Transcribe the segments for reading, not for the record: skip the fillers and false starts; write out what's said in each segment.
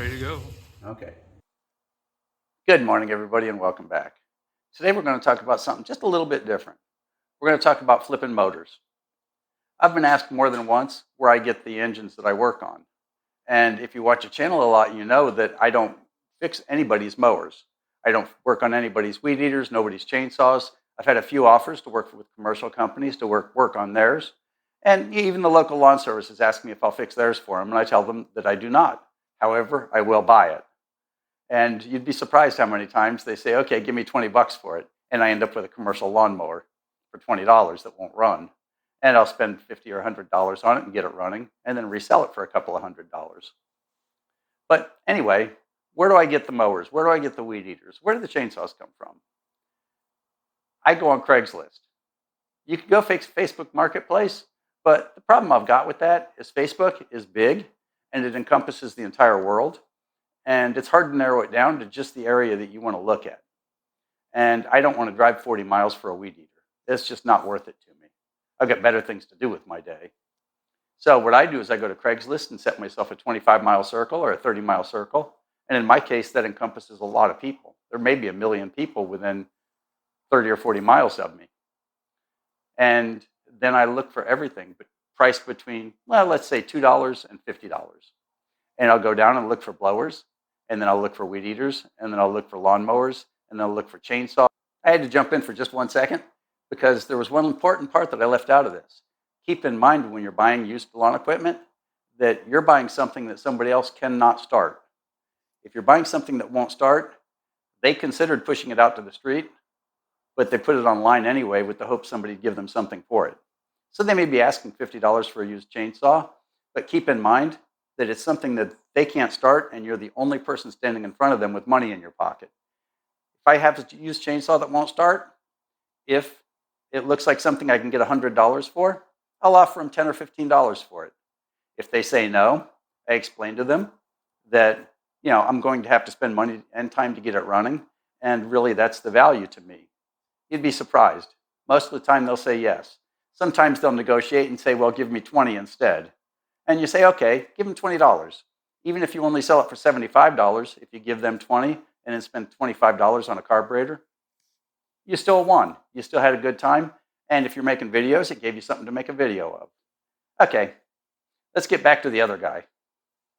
ready to go. Okay. Good morning, everybody, and welcome back. Today we're going to talk about something just a little bit different. We're going to talk about flipping motors. I've been asked more than once where I get the engines that I work on. And if you watch the channel a lot, you know that I don't fix anybody's mowers. I don't work on anybody's weed eaters, nobody's chainsaws. I've had a few offers to work with commercial companies to work on theirs. And even the local lawn services ask me if I'll fix theirs for them, and I tell them that I do not. However, I will buy it. And you'd be surprised how many times they say, okay, give me 20 bucks for it. And I end up with a commercial lawnmower for $20 that won't run. And I'll spend $50 or $100 on it and get it running and then resell it for a couple of $100s. But anyway, where do I get the mowers? Where do I get the weed eaters? Where do the chainsaws come from? I go on Craigslist. You can go Facebook Marketplace, but the problem I've got with that is Facebook is big and it encompasses the entire world. And it's hard to narrow it down to just the area that you want to look at. And I don't want to drive 40 miles for a weed eater. It's just not worth it to me. I've got better things to do with my day. So what I do is I go to Craigslist and set myself a 25-mile circle or a 30-mile circle. And in my case, that encompasses a lot of people. There may be 1 million people within 30 or 40 miles of me. And then I look for everything, but priced between, well, let's say $2 and $50. And I'll go down and look for blowers, and then I'll look for weed eaters, and then I'll look for lawnmowers, and then I'll look for chainsaws. I had to jump in for just 1 second because there was one important part that I left out of this. Keep in mind when you're buying used lawn equipment that you're buying something that somebody else cannot start. If you're buying something that won't start, they considered pushing it out to the street, but they put it online anyway with the hope somebody would give them something for it. So they may be asking $50 for a used chainsaw, but keep in mind that it's something that they can't start and you're the only person standing in front of them with money in your pocket. If I have a used chainsaw that won't start, if it looks like something I can get $100 for, I'll offer them $10 or $15 for it. If they say no, I explain to them that I'm going to have to spend money and time to get it running, and really that's the value to me. You'd be surprised. Most of the time they'll say yes. Sometimes they'll negotiate and say, well, give me 20 instead. And you say, okay, give them $20. Even if you only sell it for $75, if you give them 20 and then spend $25 on a carburetor, you still won. You still had a good time. And if you're making videos, it gave you something to make a video of. Okay, let's get back to the other guy.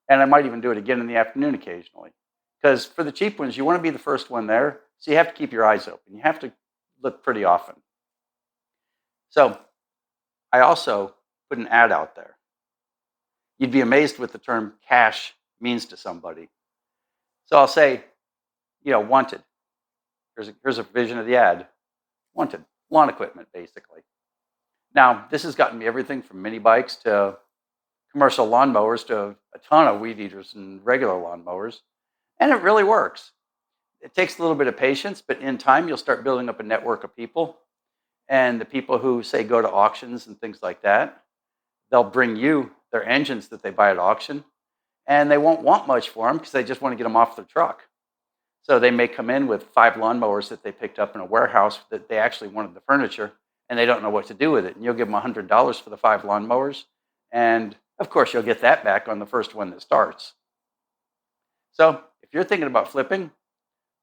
And I might even do it again in the afternoon occasionally. Because for the cheap ones, you want to be the first one there. So you have to keep your eyes open. You have to look pretty often. So I also put an ad out there. You'd be amazed what the term cash means to somebody. So I'll say, wanted. Here's a vision of the ad. Wanted. Lawn equipment, basically. Now, this has gotten me everything from mini bikes to commercial lawnmowers to a ton of weed eaters and regular lawnmowers. And it really works. It takes a little bit of patience, but in time, you'll start building up a network of people. And the people who, say, go to auctions and things like that, they'll bring you their engines that they buy at auction, and they won't want much for them because they just want to get them off their truck. So they may come in with 5 lawnmowers that they picked up in a warehouse that they actually wanted the furniture, and they don't know what to do with it. And you'll give them $100 for the 5 lawnmowers, and of course you'll get that back on the first one that starts. So if you're thinking about flipping,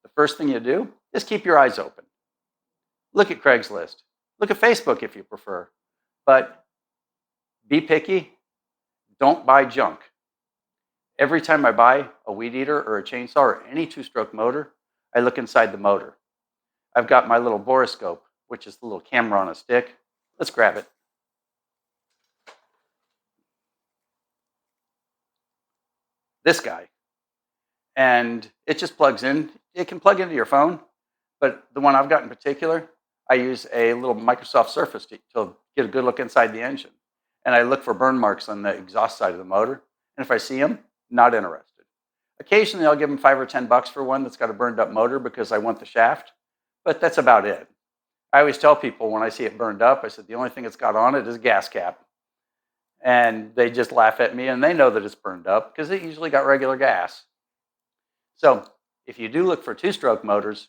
the first thing you do is keep your eyes open. Look at Craigslist. Look at Facebook if you prefer, but be picky. Don't buy junk. Every time I buy a weed eater or a chainsaw or any 2-stroke motor, I look inside the motor. I've got my little borescope, which is the little camera on a stick. Let's grab it. This guy. And it just plugs in. It can plug into your phone, but the one I've got in particular, I use a little Microsoft Surface to get a good look inside the engine. And I look for burn marks on the exhaust side of the motor. And if I see them, not interested. Occasionally, I'll give them $5 or $10 for one that's got a burned up motor because I want the shaft, but that's about it. I always tell people when I see it burned up, I said, the only thing it's got on it is a gas cap. And they just laugh at me, and they know that it's burned up because it usually got regular gas. So if you do look for 2-stroke motors,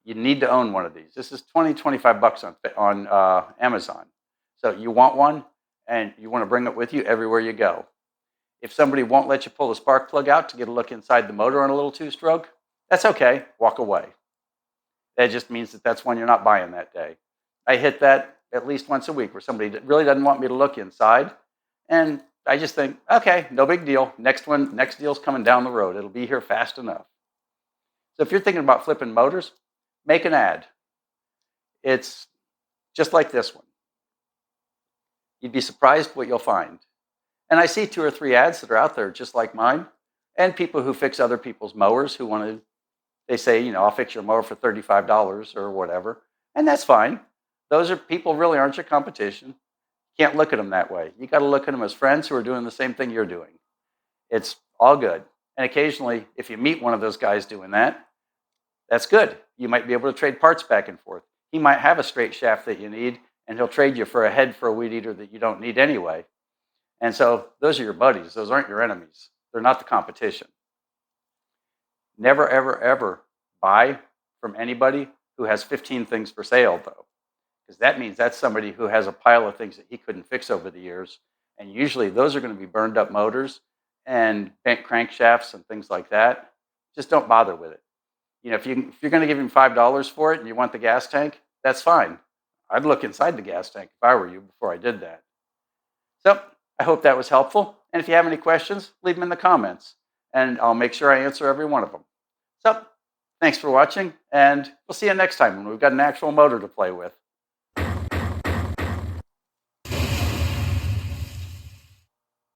you need to own one of these. This is $20, $25 on Amazon. So you want one, and you want to bring it with you everywhere you go. If somebody won't let you pull the spark plug out to get a look inside the motor on a little two-stroke, that's okay. Walk away. That just means that that's one you're not buying that day. I hit that at least once a week where somebody really doesn't want me to look inside. And I just think, okay, no big deal. Next deal's coming down the road. It'll be here fast enough. So if you're thinking about flipping motors, make an ad. It's just like this one. You'd be surprised what you'll find. And I see 2 or 3 ads that are out there just like mine, and people who fix other people's mowers who want to, they say, I'll fix your mower for $35 or whatever. And that's fine. Those are people really aren't your competition. Can't look at them that way. You got to look at them as friends who are doing the same thing you're doing. It's all good. And occasionally, if you meet one of those guys doing that, that's good. You might be able to trade parts back and forth. He might have a straight shaft that you need, and he'll trade you for a head for a weed eater that you don't need anyway. And so those are your buddies. Those aren't your enemies. They're not the competition. Never, ever, ever buy from anybody who has 15 things for sale, though, because that means that's somebody who has a pile of things that he couldn't fix over the years. And usually those are going to be burned up motors and bent crankshafts and things like that. Just don't bother with it. If you're going to give him $5 for it and you want the gas tank, that's fine. I'd look inside the gas tank if I were you before I did that. So I hope that was helpful. And if you have any questions, leave them in the comments, and I'll make sure I answer every one of them. So thanks for watching, and we'll see you next time when we've got an actual motor to play with.